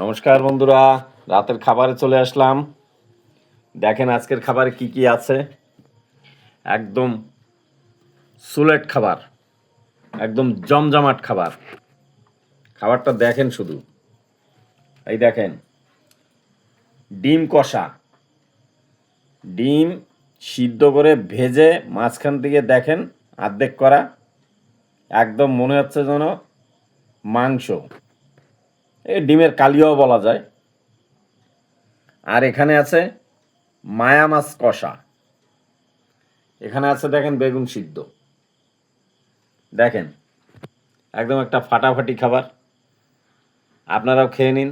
নমস্কার বন্ধুরা, রাতের খাবারে চলে আসলাম। দেখেন আজকের খাবারে কি কি আছে। একদম সুলেট খাবার, একদম জমজমাট খাবার। খাবারটা দেখেন শুধু, এই দেখেন ডিম কষা, ডিম সিদ্ধ করে ভেজে মাঝখান থেকে দেখেন অর্ধেক করা, একদম মনে হচ্ছে যেন মাংস, এই ডিমের কালিয়াও বলা যায়। আর এখানে আছে মায়া মাছ কষা, এখানে আছে দেখেন বেগুন সিদ্ধ। দেখেন একদম একটা ফাটাফাটি খাবার। আপনারাও খেয়ে নিন,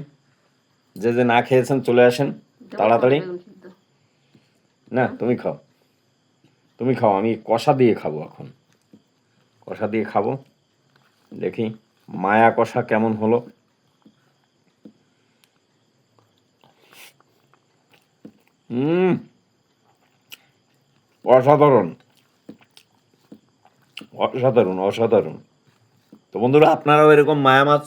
যে যে না খেয়েছেন চলে আসেন তাড়াতাড়ি। না তুমি খাও, তুমি খাও, আমি কষা দিয়ে খাবো এখন, কষা দিয়ে খাবো। দেখি মায়া কষা কেমন হলো। অসাধারণ, অসাধারণ, অসাধারণ। তো বন্ধুরা, আপনারাও এরকম মায়া মাছ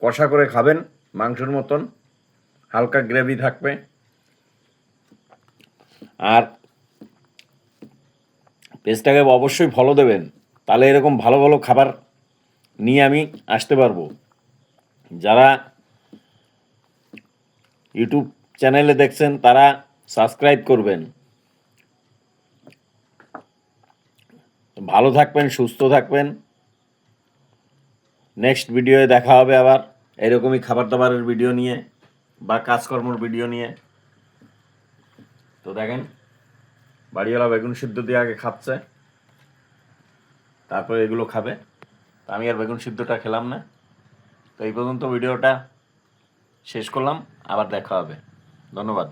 কষা করে খাবেন, মাংসের মতন হালকা গ্রেভি থাকবে। আর পেজটাকে অবশ্যই ফলো দেবেন, তাহলে এরকম ভালো ভালো খাবার নিয়ে আমি আসতে পারবো। যারা ইউটিউব চ্যানেলে দেখছেন তারা সাবস্ক্রাইব করবেন। ভালো থাকবেন, সুস্থ থাকবেন। নেক্সট ভিডিওয়ে দেখা হবে আবার এরকমই খাবার দাবারের ভিডিও নিয়ে বা কাজকর্মর ভিডিও নিয়ে। তো দেখেন বাড়িওয়ালা বেগুন সিদ্ধ দিয়ে আগে খাচ্ছে, তারপরে এগুলো খাবে। তো আমি আর বেগুন সিদ্ধটা খেলাম না। তো এই পর্যন্ত ভিডিওটা শেষ করলাম, আবার দেখা হবে। ধন্যবাদ।